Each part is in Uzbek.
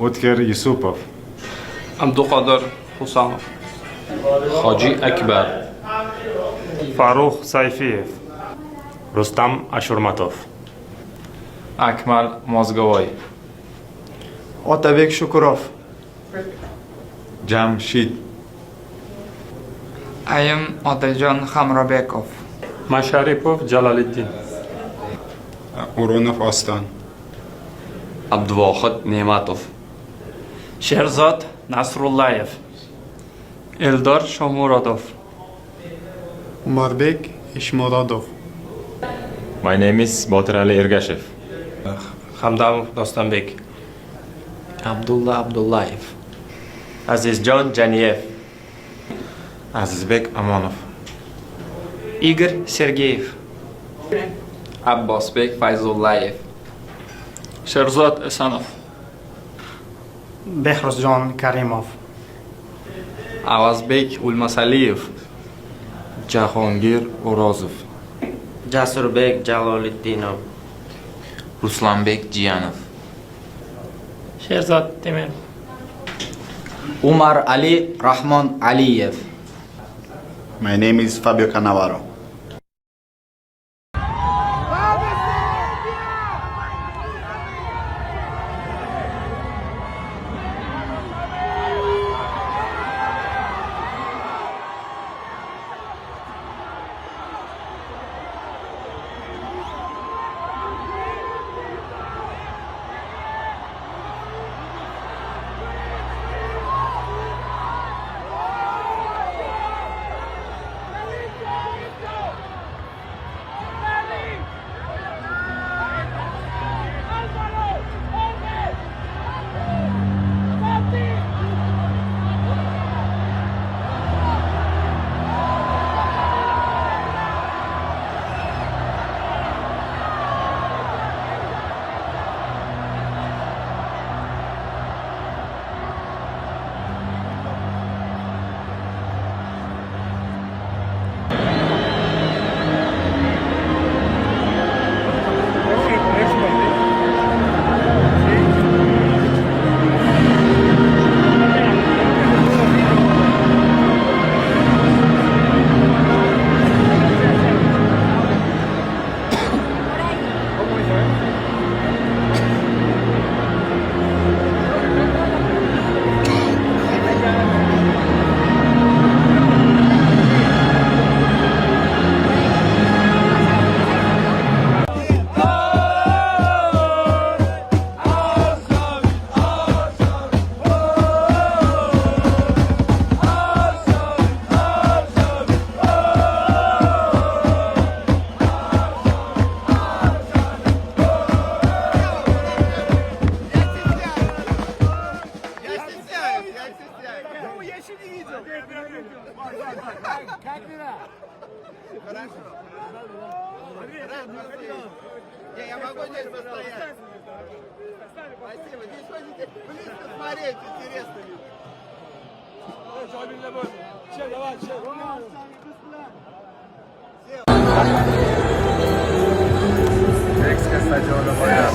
O'tkir Yusupov, Abduqodir Husanov, Hoji Akbar, Farruh Sayfiyev, Rustam Ashurmatov, Akmal Mozgovoy, Otabek Shukurov, Jamshid, Ayim Otajon Hamrobekov, Masharipov Jaloliddin, O'runov Oston, Abduvohid Ne'matov, Sherzod Nasrullayev, Eldor Shomurodov, Umarbek Ishmurodov, My name is Botir Ali Ergashev, Hamdamov Dostonbek, Abdulla Abdullayev, Azizjon Janiyev, Azizbek Amonov, Igor Sergeyev, Abbosbek Fayzullayev, Sherzod Esanov, Behruzjon Karimov, Avazbek Ulmasaliyev, Jahongir O'rozov, Jasurbek Jaloliddinov, Ruslanbek Jiyanov, Sherzod Temirov, Umar Ali Rahmon Aliyev. My name is Fabio Cannavaro. Я могу здесь постоять. Спасибо. Здесь хотите близко смотреть, интересно ведь. Tekska stadioni bo'ylab.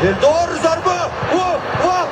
Eldor zarba. Gol! Gol!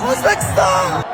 Abbosbek! O'zbekiston!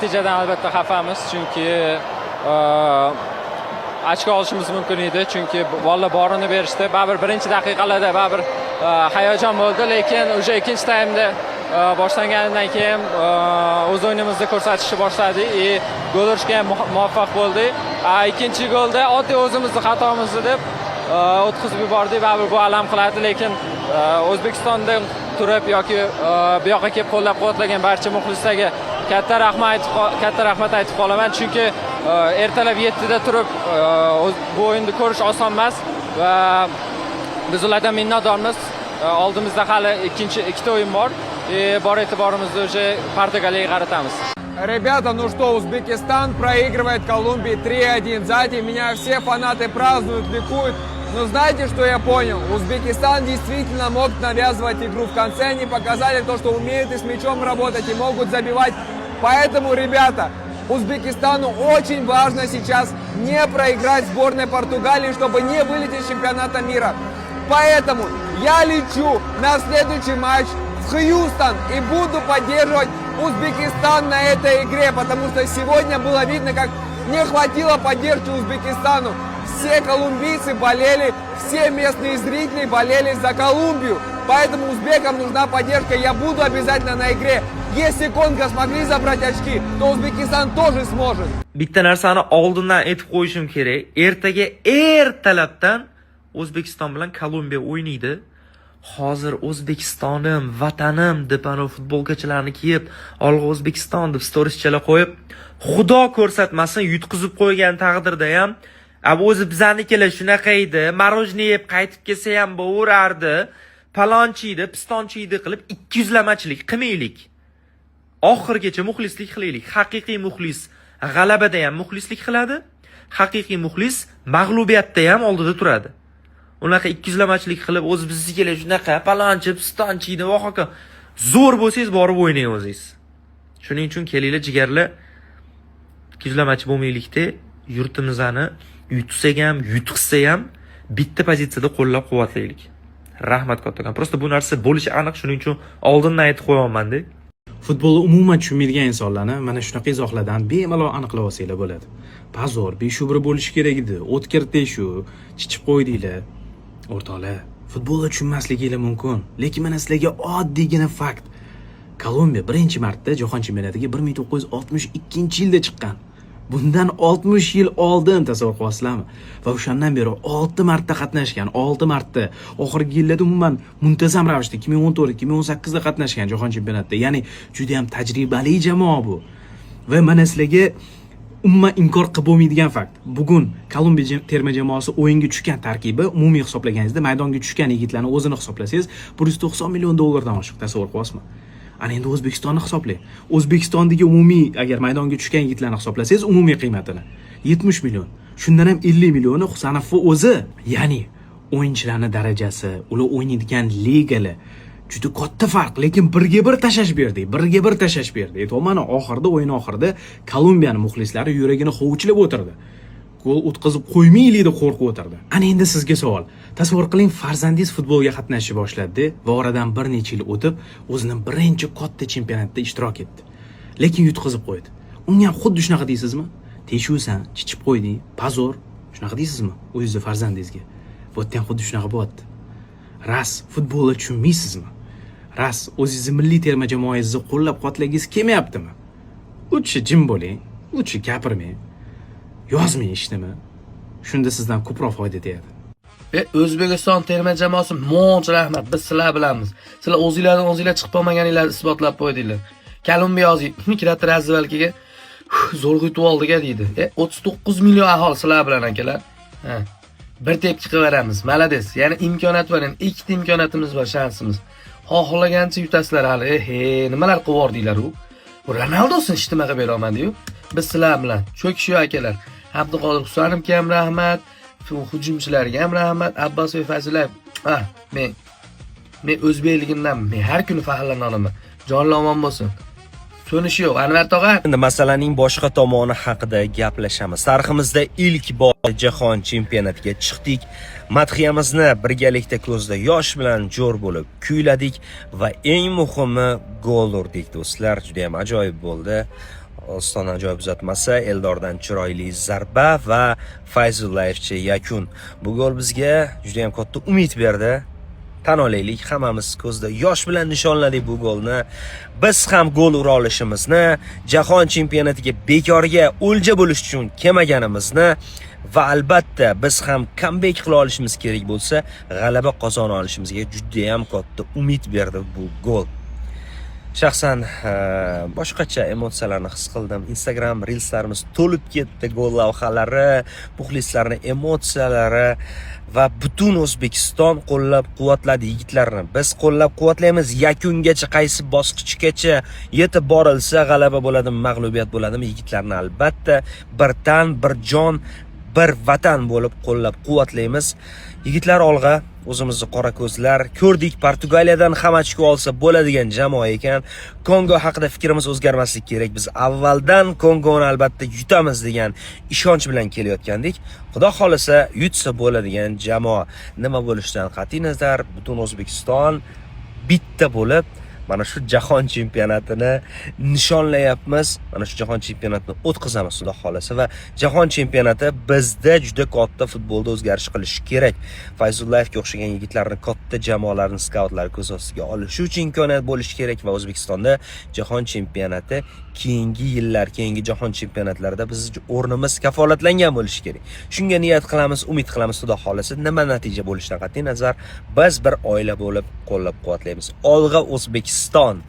Natijadan albatta xafamiz, chunki ochko olishimiz mumkin edi, chunki valla borini berishdi. Baribir birinchi daqiqalarda baribir hayajon bo'ldi, lekin o'sha ikkinchi taymda boshlanganidan keyin o'z o'yinimizni ko'rsatishni boshladik. Gol urishga muvaffaq bo'ldik. Ikkinchi golda oddiy o'zimizni xatomizni deb o'tkazib yubordik. Baribir bu alam qiladi, lekin O'zbekistondan turib yoki bu yoqqa kelib qo'llab-quvvatlagan barcha muxlislarga katta rahmat aytib qolaman, chunki ertalab 7 da turib bu o'yinni ko'rish oson emas va biz ulardan minnatdormiz. Oldimizda hali ikkita o'yin bor. Bor e'tiborimizni o'sha Portugaliyaga qaratamiz. Ребята, ну что, Узбекистан проигрывает Колумбии 3-1. Сзади меня все фанаты празднуют, ликуют. Но знаете, что я понял? Узбекистан действительно мог навязывать игру. В конце они показали то, что умеют и с мячом работать, и могут забивать. Поэтому, ребята, Узбекистану очень важно сейчас не проиграть сборной Португалии, чтобы не вылететь из чемпионата мира. Поэтому я лечу на следующий матч в Хьюстон и буду поддерживать Узбекистан на этой игре, потому что сегодня было видно, как не хватило поддержки Узбекистану. Все колумбийцы болели, все местные зрители болели за Колумбию. Поэтому узбекам нужна поддержка. Я буду обязательно на игре. Если Конго смогли забрать очки, то Узбекистан тоже сможет. Bitta narsani oldindan aytib qo'yishim kerak. Ertaga ertalabdan O'zbekiston bilan Kolumbiya o'ynaydi. Hozir O'zbekistonim, vatanim deb ana futbolkachilarni kiyib, olg'a O'zbekiston deb storieschalar qo'yib, Xudo ko'rsatmasin yutqizib qo'ygan taqdirda ham, o'zi bizanikilar shunaqa edi, marojniy yeb qaytib kelsa ham bo'verardi, palonchiydi, pistonchiydi qilib 200lamachilik qilmaylik. Oxirgacha muxlislik qilaylik. Haqiqiy muxlis g'alabada ham muxlislik qiladi, haqiqiy muxlis mag'lubiyatda ham oldida turadi. Unaqa 200lamachilik qilib o'z biznikilar shunaqa palonchi, pistonchiydi va hokazo. Zo'r bo'lsangiz borib o'ynang o'zingiz. Shuning uchun kelinglar jigarlar, 200lamachi bo'lmaylikda yurtimizni yutsak ham, yutqizsa ham bitta pozitsiyada qo'llab-quvvatlaylik. Rahmat kattakon. Prosta bu narsa bo'lishi aniq, shuning uchun oldindan aytib qo'yaman-da. Futbolni umuman tushunmaydigan insonlarni mana shunaqa izohlardan bemalol aniqlab olsanglar bo'ladi. Pazor, beshubri bo'lishi kerak edi. O'tkir teshu, chichib qo'ydinglar. O'rtoqlar, futbolni tushunmasliginglar mumkin, lekin mana sizlarga oddiygina fakt. Kolumbiya birinchi marta jahon chempionatiga 1962-yilda chiqqan. Bundan 60 yil oldin tasavvur qilasizlarmi? Va o'shandan beri 6 marta qatnashgan, 6 marta. Oxirgi yillarda umuman muntazam ravishda 2014, 2018 da qatnashgan jahon chempionatida. Ya'ni juda ham tajribali jamoa bu. Va mana sizlarga umuman inkor qilib bo'lmaydigan fakt. Bugun Kolumbiya terma jamoasi o'yinga tushgan tarkibi umumiy hisoblaganingizda maydonga tushgan yigitlarni o'zini hisoblasangiz, $190 million oshiq, tasavvur qilasizmi? Ana endi O'zbekistonni hisoblang. O'zbekistondagi umumiy agar maydonga tushgan yigitlarni hisoblasangiz, umumiy qiymatini 70 million. Shundan ham 50 millioni Husanovning o'zi. Ya'ni o'yinchilarning darajasi, ular o'ynaydigan ligalar juda katta farq, lekin birga bir tashash berdik. Aytmoqman, oxirida o'yin oxirida Kolumbiyaning muxlislari yuragini hovuchlab o'tirdi. Gol o'tkazib qo'ymaylik deb qo'rqib o'tirdi. Ana endi sizga savol. Tasavvur qiling, farzandingiz futbolga qatnashishni boshladi va oradan bir necha yil o'tib, o'zining birinchi katta chempionatida ishtirok etdi. Lekin yutqazib qo'ydi. Unga ham xuddi shunaqa deysizmi? Teshuvsan, chichib qo'yding, pozor. Shunaqa deysizmi? O'zingizning farzandingizga. Bu yerda ham xuddi shunaqa bo'lyapti. Ras futbolni tushunmaysizmi? Ras o'zingizning milliy terma jamoangizni qo'llab-quvvatlagingiz kelmayaptimi? O'chi jim bo'ling, o'chi gapirmang. Yozmang ishnimi? Shunda sizdan ko'proq foyda tegadi. O'zbekiston terma jamoasi moncha rahmat. Biz sizlar bilamiz. Sizlar o'zingizlar chiqib olmaganinglarni isbotlab qo'ydinglar. Kolumbiya hozir migrator razvalkaga zo'rg'a yutib oldiga deydi. 39 million aholi sizlar bilan akalar. Bir tepki qilib Malades. Ya'ni imkoniyat var, yani ikkita imkoniyatimiz bor, shansimiz. Xohlagancha yutasizlar hali. Nimalar qilib yordinglar u? Ronaldo'sin ishtima qilib bera olmadi-yu. Biz sizlar bilan cho'kishiyo akalar. Abduqodir Husanovga ham rahmat, hujumchilarga ham rahmat, Abbos va Fazilayev. Men o'zbekligimdan har kuni faxrlanaman. Jonli omon bo'lsin. So'nishi yo'q, Anvar tog'a. Endi masalaning boshqa tomoni haqida gaplashamiz. Tariximizda ilk bor jahon chempionatiga chiqdik. Madhiyamizni birgalikda ko'zda yosh bilan jo'r bo'lib kuyladik va eng muhimi gol urdik do'stlar. Juda ham ajoyib bo'ldi. Oston ajoyib uzatmasi, Eldordan chiroyli zarba va Fayzullayevcha yakun. Bu gol bizga juda ham katta umid berdi. Tan olaylik, hammamiz ko'zda yosh bilan nishonladik bu golni. Biz ham gol ura olishimizni, jahon chempionatiga bekorga o'lja bo'lish uchun kelmaganimizni va albatta biz ham comeback qila olishimiz kerak bo'lsa, g'alaba qozona olishimizga juda ham katta umid berdi bu gol. Shaxsan boshqacha emotsiyalarni his qildim. Instagram reelslarimiz to'lib ketdi gol lavhalari, muxlislarning emotsiyalari va butun O'zbekiston qo'llab-quvvatladi yigitlarni. Biz qo'llab-quvvatlaymiz. Yakungacha qaysi bosqichgacha yetib borilsa g'alaba bo'ladimi, mag'lubiyat bo'ladimi, yigitlarni albatta bir tan, bir jon, bir vatan bo'lib qo'llab-quvvatlaymiz. Yigitlar olg'a, o'zimizni qora ko'zlar ko'rdik. Portugaliyadan ham ochko olsa bo'ladigan jamoa ekan. Kongo haqida fikrimiz o'zgarmasligi kerak. Biz avvaldan Kongoni albatta yutamiz degan ishonch bilan kelayotgandik. Xudo xolasa yutsa bo'ladigan jamoa. Nima bo'lishidan qat'iy nazar, butun O'zbekiston bitta bo'lib mana shu jahon chempionatini nishonlayapmiz. Mana shu jahon chempionatini o'tkazamiz xudo xolasa va jahon chempionati bizda juda katta futbolda o'zgarish qilishi kerak. Fayzullayevga o'xshagan yigitlarni katta jamoalarni skautlar ko'z ostiga olishi uchun imkoniyat bo'lishi kerak va O'zbekistonda jahon chempionati keyingi yillar, keyingi jahon chempionatlarida bizning o'rnimiz kafolatlangan bo'lishi kerak. Shunga niyat qilamiz, umid qilamiz xudo xolasa. Nima natija bo'lishidan qat'iy nazar biz bir oila bo'lib qo'llab-quvvatlaymiz. Olg'a O'zbekiston!